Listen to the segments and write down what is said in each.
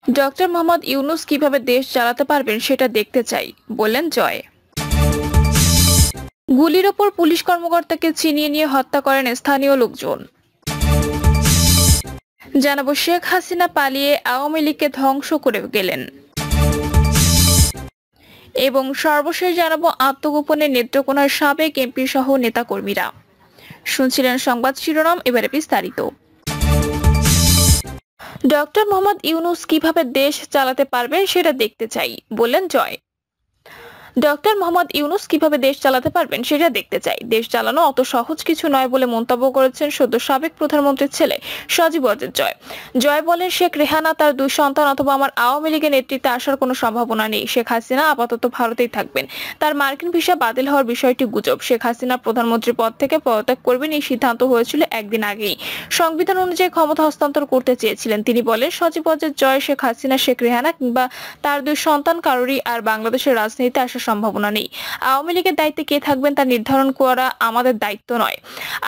Doctor Mohammad Yunus কিভাবে দেশ চালাতে পারবেন সেটা দেখতে চাই, বললেন জয়। গুলির ওপর পুলিশ কর্মকর্তাকে ছিনিয়ে নিয়ে হত্যা করেন স্থানীয় লোকজন। জানাবো শেখ হাসিনা পালিয়ে আওয়ামী লীগকে ধ্বংস করে গেলেন। এবং সর্বশেষ জানাবো আত্মগোপনের নেত্রকোনার সাবেক এমপি সহ নেতাকর্মীরা। শুনছিলেন সংবাদ শিরোনাম, এবারে বিস্তারিত। ডক্টর মোহাম্মদ ইউনূস কিভাবে দেশ চালাতে পারবেন সেটা দেখতে চাই, বললেন জয়। ডক্টর মোহাম্মদ ইউনূস কিভাবে দেশ চালাতে পারবেন সেটা দেখতে চাই। দেশ চালানো অত সহজ কিছু নয় বলে মন্তব্য করেছেন সদ্য সাবেক প্রধানমন্ত্রীর ছেলে সজীব ওয়াজেদ জয়। জয় বলেন, শেখ রেহানা, তার দুই সন্তান অথবা আমার আওয়ামী লীগের নেতৃত্বে আসার কোনো সম্ভাবনা নেই। শেখ হাসিনা আপাতত ভারতেই থাকবেন। তার মার্কিন ভিসা বাতিল হওয়ার বিষয়টি গুজব। শেখ হাসিনা প্রধানমন্ত্রীর পদ থেকে পদত্যাগ করবেন, এই সিদ্ধান্ত হয়েছিল একদিন আগেই। সংবিধান অনুযায়ী ক্ষমতা হস্তান্তর করতে চেয়েছিলেন তিনি। বলেন সজীব ওয়াজেদ জয়, শেখ হাসিনা, শেখ রেহানা কিংবা তার দুই সন্তান কারোরই আর বাংলাদেশের রাজনীতিতে আসার সম্ভাবনা নেই। আওয়ামী লীগের দায়িত্বে কে থাকবেন তা নির্ধারণ করা আমাদের দায়িত্ব নয়।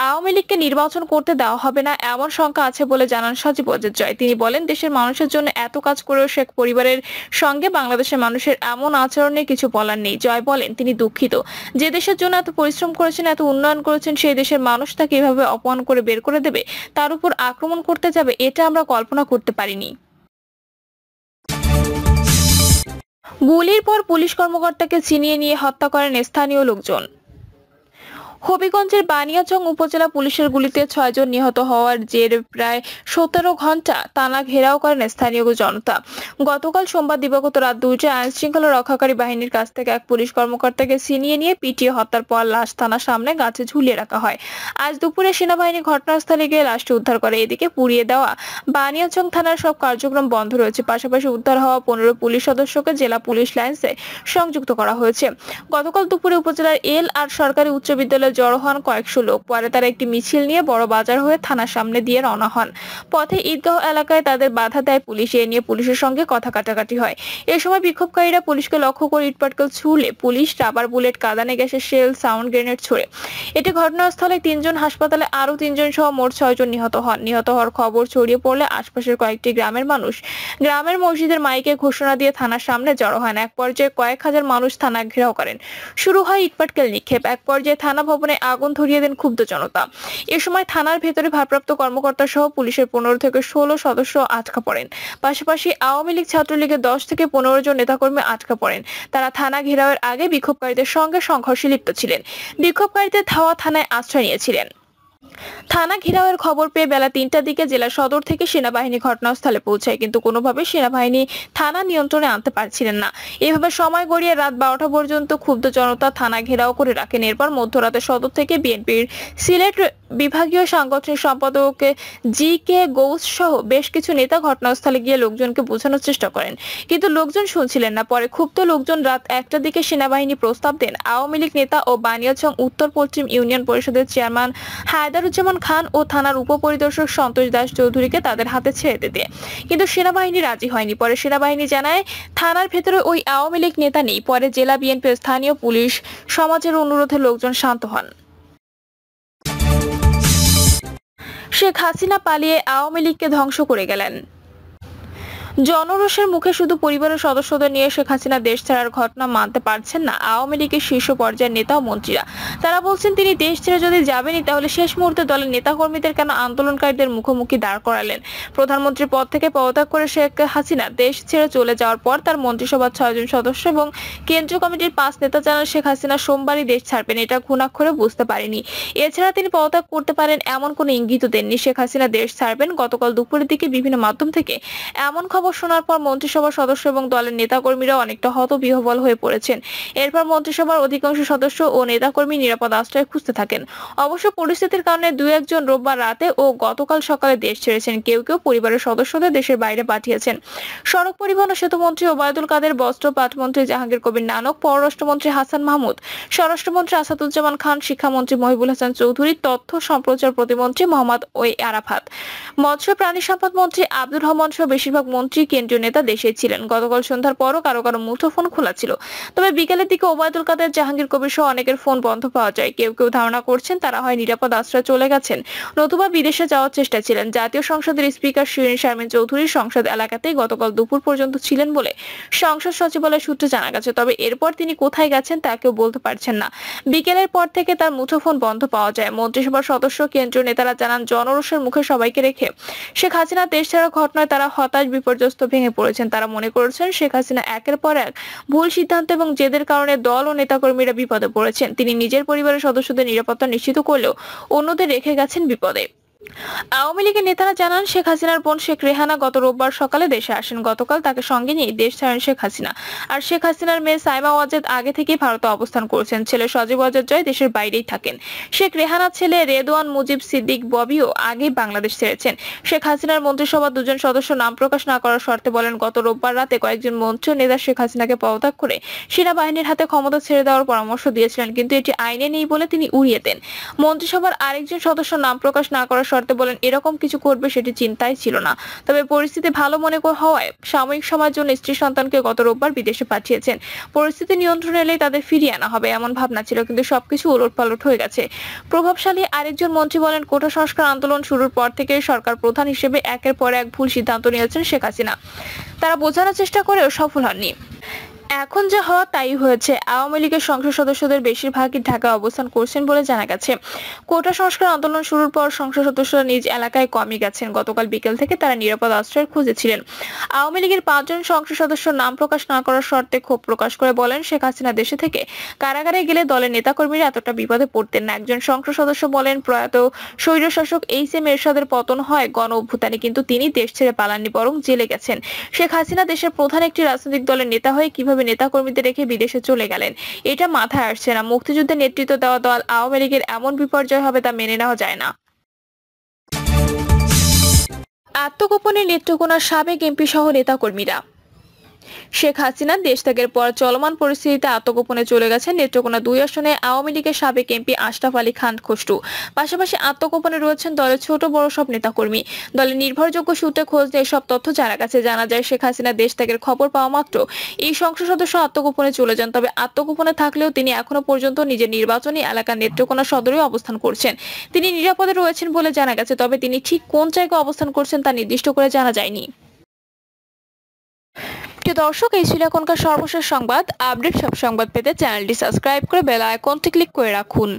আওয়ামী লীগকে নির্বাচন করতে দেওয়া হবে না এমন শঙ্কা আছে বলে জানান সজীব ওয়াজেদ জয়। তিনি বলেন, দেশের মানুষের জন্য এত কাজ করেও শেখ পরিবারের সঙ্গে বাংলাদেশের মানুষের এমন আচরণে কিছু বলার নেই। জয় বলেন, তিনি দুঃখিত। যে দেশের জন্য এত পরিশ্রম করেছেন, এত উন্নয়ন করেছেন, সেই দেশের মানুষ তাকে এভাবে অপমান করে বের করে দেবে, তার উপর আক্রমণ করতে যাবে, এটা আমরা কল্পনা করতে পারিনি। গুলির পর পুলিশ কর্মকর্তাকে ছিনিয়ে নিয়ে হত্যা করেন স্থানীয় লোকজন। হবিগঞ্জের বানিয়াচং উপজেলা পুলিশের গুলিতে 6 জন নিহত হওয়ার জের প্রায় 17 ঘন্টা টানা ঘেরাও করেন স্থানীয় জনতা। গতকাল সোমবার দিবাগত রাত 2টায় আইন শৃঙ্খলা রক্ষাকারী বাহিনীর কাছ থেকে এক পুলিশ কর্মকর্তাকে ছিনিয়ে নিয়ে পিটিয়ে হত্যার পর লাশ থানার সামনে গাছে ঝুলিয়ে রাখা হয়। আজ দুপুরে সেনাবাহিনী ঘটনাস্থলে গিয়ে লাশটি উদ্ধার করে। এদিকে পুড়িয়ে দেওয়া বানিয়াচং থানার সব কার্যক্রম বন্ধ রয়েছে। পাশাপাশি উদ্ধার হওয়া 15 পুলিশ সদস্যকে জেলা পুলিশ লাইন্সে সংযুক্ত করা হয়েছে। গতকাল দুপুরে উপজেলার এল আর সরকারি উচ্চ বিদ্যালয়ে জড়ো হন কয়েকশো লোক। পরে তারা একটি মিছিল নিয়ে বড় বাজার হয়ে থানার সামনে দিয়ে রওনা হন। পথে ঈদগাহ এলাকায় তাদের বাধা দেয় পুলিশ। এ নিয়ে পুলিশের সঙ্গে কথা কাটাকাটি হয়। এ সময় বিক্ষোভকারীরা পুলিশকে লক্ষ্য করে ইটপাটকেল ছুড়লে পুলিশ রাবার বুলেট, কাঁদানে গ্যাসের শেল, সাউন্ড গ্রেনেড ছোড়ে। এটি ঘটনাস্থলে 3 জন, হাসপাতালে আরো 3 জন সহ মোট 6 জন নিহত হন। নিহত হওয়ার খবর ছড়িয়ে পড়লে আশপাশের কয়েকটি গ্রামের মানুষ গ্রামের মসজিদের মাইকে ঘোষণা দিয়ে থানার সামনে জড়ো হন। এক পর্যায়ে কয়েক হাজার মানুষ থানা ঘেরাও করেন। শুরু হয় ইটপাটকেল নিক্ষেপ। এক পর্যায়ে থানা ভবনে আগুন ধরিয়ে দেন ক্ষুব্ধ জনতা। এ সময় থানার ভেতরে ভারপ্রাপ্ত কর্মকর্তা সহ পুলিশের 15 থেকে 16 সদস্য আটকা পড়েন। পাশাপাশি আওয়ামী লীগ, ছাত্রলীগের 10 থেকে 15 জন নেতাকর্মী আটকা পড়েন। তারা থানা ঘেরাওয়ের আগে বিক্ষোভকারীদের সঙ্গে সংঘর্ষে লিপ্ত ছিলেন। বিক্ষোভকারীদের ধাওয়া থানায় আশ্রয় নিয়েছিলেন। থানা ঘেরাওয়ের খবর পেয়ে বেলা 3টার দিকে জেলা সদর থেকে সেনাবাহিনী ঘটনাস্থলে পৌঁছায়, কিন্তু কোনোভাবে সেনাবাহিনী থানা নিয়ন্ত্রণে আনতে পারছিলেন না। এভাবে সময় গড়িয়ে রাত 12টা পর্যন্ত ক্ষুব্ধ জনতা থানা ঘেরাও করে রাখেন। এরপর মধ্যরাতে সদর থেকে বিএনপির সিলেট বিভাগীয় সাংগঠনিক সম্পাদক জি কে গৌস সহ বেশ কিছু নেতা ঘটনাস্থলে গিয়ে লোকজনকে বোঝানোর চেষ্টা করেন, কিন্তু লোকজন শুনছিলেন না। পরে ক্ষুব্ধ লোকজন রাত 1টার দিকে সেনাবাহিনী প্রস্তাব দেন আওয়ামী লীগ নেতা ও বানিয়াচং উত্তর পশ্চিম ইউনিয়ন পরিষদের চেয়ারম্যান হায়দারুজ্জামান খান ও থানার উপপরিদর্শক সন্তোষ দাস চৌধুরীকে তাদের হাতে ছেড়ে দিতে, কিন্তু সেনাবাহিনী রাজি হয়নি। পরে সেনাবাহিনী জানায় থানার ভেতরে ওই আওয়ামী লীগ নেতা নেই। পরে জেলা বিএনপির স্থানীয় পুলিশ সমাজের অনুরোধে লোকজন শান্ত হন। শেখ হাসিনা পালিয়ে আওয়ামী লীগকে ধ্বংস করে গেলেন। জনরোষের মুখে শুধু পরিবারের সদস্যদের নিয়ে শেখ হাসিনা দেশ ছাড়ার ঘটনা মানতে পারছেন না আওয়ামী লীগের শীর্ষ পর্যায়ের নেতা ও মন্ত্রীরা। তারা বলছেন, তিনি দেশ ছেড়ে যদি যাবেনই তাহলে শেষ মুহূর্তে দলের নেতাকর্মীদের কেন আন্দোলনকারীদের মুখোমুখি দাঁড় করালেন। প্রধানমন্ত্রীর পদ থেকে পদত্যাগ করে শেখ হাসিনা দেশ ছেড়ে চলে যাওয়ার পর তার মন্ত্রিসভার 6 জন সদস্য এবং কেন্দ্রীয় কমিটির 5 নেতা জানান শেখ হাসিনা সোমবারই দেশ ছাড়বেন। এটা ঘুণাক্ষরে বুঝতে পারেনি। এছাড়া তিনি পদত্যাগ করতে পারেন এমন কোনো ইঙ্গিতও দেননি। শেখ হাসিনা দেশ ছাড়বেন। গতকাল দুপুরের দিকে বিভিন্ন মাধ্যম থেকে এমন খবর শোনার পর মন্ত্রিসভার সদস্য এবং দলের নেতাকর্মীরা অনেকটা হতবিহ্বল হয়ে পড়েছেন। এরপর মন্ত্রিসভার অধিকাংশ সদস্য ও নেতাকর্মী নিরাপদ আশ্রয় খুঁজতে থাকেন। অবশ্য পরিস্থিতির কারণে 2-1 জন রোববার রাতে ও গতকাল সকালে দেশ ছেড়েছেন। কেউ কেউ পরিবারের সদস্যদের দেশের বাইরে পাঠিয়েছেন। সড়ক পরিবহন ও সেতুমন্ত্রী ওবায়দুল কাদের, বস্ত্র পাটমন্ত্রী জাহাঙ্গীর কবির নানক, পররাষ্ট্রমন্ত্রী হাসান মাহমুদ, স্বরাষ্ট্রমন্ত্রী আসাদুজ্জামান খান, শিক্ষামন্ত্রী মহিবুল হাসান চৌধুরী, তথ্য সম্প্রচার প্রতিমন্ত্রী মোহাম্মদ ওই আরাফাত, মৎস্য প্রাণী সম্পদ মন্ত্রী আব্দুর রহমান সহ বেশিরভাগ মন্ত্রী মন্ত্রী কেন্দ্রীয় নেতা দেশে ছিলেন। গতকাল সন্ধ্যার পরও কারো কারো মুঠোফোন খোলা ছিল, তবে বিকেলের দিকে ওবায়দুল কাদের, জাহাঙ্গীর কবির সহ অনেকের ফোন বন্ধ পাওয়া যায়। কেউ কেউ ধারণা করছেন তারা হয় নিরাপদ আশ্রয়ে চলে গেছেন, নতুবা বিদেশে যাওয়ার চেষ্টা ছিলেন। জাতীয় সংসদের স্পিকার শিরিন শারমিন চৌধুরী সংসদ এলাকাতেই গতকাল দুপুর পর্যন্ত ছিলেন বলে সংসদ সচিবালয় সূত্রে জানা গেছে, তবে এরপর তিনি কোথায় গেছেন তা কেউ বলতে পারছেন না। বিকেলের পর থেকে তার মুঠোফোন বন্ধ পাওয়া যায়। মন্ত্রিসভার সদস্য, কেন্দ্রীয় নেতারা জানান, জনরোষের মুখে সবাইকে রেখে শেখ হাসিনা দেশ ছাড়ার ঘটনায় তারা হতাশ, বিপর্যস্ত, ভেঙে পড়েছেন। তারা মনে করছেন শেখ হাসিনা একের পর এক ভুল সিদ্ধান্ত এবং জেদের কারণে দল ও নেতাকর্মীরা বিপদে পড়েছেন। তিনি নিজের পরিবারের সদস্যদের নিরাপত্তা নিশ্চিত করলেও অন্যদের রেখে গেছেন বিপদে। আওয়ামী লীগের নেতারা জানান, শেখ হাসিনার বোন শেখ রেহানা গত রোববার সকালে দেশে আসেন। গতকাল তাকে সঙ্গে নিয়ে দেশ ছাড়েন শেখ হাসিনা। আর শেখ হাসিনার মেয়ে সাইমা ওয়াজেদ আগে থেকেই ভারতে অবস্থান করছেন। ছেলে সজীব ওয়াজেদ জয় দেশের বাইরেই থাকেন। শেখ রেহানার ছেলে রেদওয়ান মুজিব সিদ্দিক ববিও আগেই বাংলাদেশ ছেড়েছেন। শেখ হাসিনার মন্ত্রিসভার দুজন সদস্য নাম প্রকাশ না করার শর্তে বলেন, গত রোববার রাতে কয়েকজন মন্ত্রী ও নেতা শেখ হাসিনাকে পদত্যাগ করে সেনাবাহিনীর হাতে ক্ষমতা ছেড়ে দেওয়ার পরামর্শ দিয়েছিলেন, কিন্তু এটি আইনে নেই বলে তিনি উড়িয়ে দেন। মন্ত্রিসভার আরেকজন সদস্য নাম প্রকাশ না করার শর্তে বলেন, এরকম কিছু করবে সেটি চিন্তাই ছিল না, তবে পরিস্থিতি ভালো মনে হওয়ায় সাময়িক সময়ের জন্য স্ত্রী সন্তানকে গত রোববার বিদেশে পাঠিয়েছেন। পরিস্থিতি নিয়ন্ত্রণে এলেই তাদের ফিরিয়ে আনা হবে এমন ভাবনা ছিল, কিন্তু সবকিছু উলটপালট হয়ে গেছে। প্রভাবশালী আরেকজন মন্ত্রী বলেন, কোটা সংস্কার আন্দোলন শুরুর পর থেকে সরকার প্রধান হিসেবে একের পর এক ভুল সিদ্ধান্ত নিয়েছেন শেখ হাসিনা। তারা বোঝানোর চেষ্টা করেও সফল হননি। এখন যা হওয়া তাই হয়েছে। আওয়ামী লীগের সংসদ সদস্যদের বেশিরভাগই ঢাকায় অবস্থান করছেন বলে জানা গেছে। কোটা সংস্কার আন্দোলন শুরুর পর সংসদ সদস্যরা নিজ এলাকায় কমই গেছেন। গতকাল বিকেল থেকে তারা নিরাপদ আশ্রয়ের খোঁজে ছিলেন। আওয়ামী লীগের 5 জন সংসদ সদস্য নাম প্রকাশ না করার শর্তে ক্ষোভ প্রকাশ করে বলেন, শেখ হাসিনা দেশে থেকে কারাগারে গেলে দলের নেতাকর্মীরা এতটা বিপদে পড়তেন না। একজন সংসদ সদস্য বলেন, প্রয়াত স্বৈরশাসক এইচ.এম. এরশাদের পতন হয় গণ অভ্যুত্থানে, কিন্তু তিনি দেশ ছেড়ে পালাননি, বরং জেলে গেছেন। শেখ হাসিনা দেশের প্রধান একটি রাজনৈতিক দলের নেতা হয়ে কিভাবে নেতাকর্মীদের রেখে বিদেশে চলে গেলেন, এটা মাথায় আসছে না। মুক্তিযুদ্ধে নেতৃত্ব দেওয়া দল আওয়ামী লীগের এমন বিপর্যয় হবে তা মেনে নেওয়া যায় না। আত্মগোপনে নেত্রকোনা সাবেক এমপি সহ নেতাকর্মীরা। শেখ হাসিনা দেশ ত্যাগের পর চলমান পরিস্থিতিতে আত্মগোপনে চলে গেছেন নেত্রকোনা 2 আসনে আওয়ামী লীগের সাবেক এমপি আশরাফ আলী খান খসরু। পাশাপাশি আত্মগোপনে রয়েছেন দলের ছোট বড় সব নেতাকর্মী। দলের নির্ভরযোগ্য সূত্রে খোঁজ নিয়ে সব তথ্য জানা গেছে। জানা যায়, শেখ হাসিনা দেশ ত্যাগের খবর পাওয়া মাত্র এই সংসদ সদস্য আত্মগোপনে চলে যান। তবে আত্মগোপনে থাকলেও তিনি এখনো পর্যন্ত নিজের নির্বাচনী এলাকা নেত্রকোনা সদরে অবস্থান করছেন। তিনি নিরাপদে রয়েছেন বলে জানা গেছে, তবে তিনি ঠিক কোন জায়গায় অবস্থান করছেন তা নির্দিষ্ট করে জানা যায়নি। দর্শক, এই ছিল এখনকার সর্বশেষ সংবাদ। আপডেট সব সংবাদ পেতে চ্যানেলটি সাবস্ক্রাইব করে বেল আইকনটি ক্লিক করে রাখুন।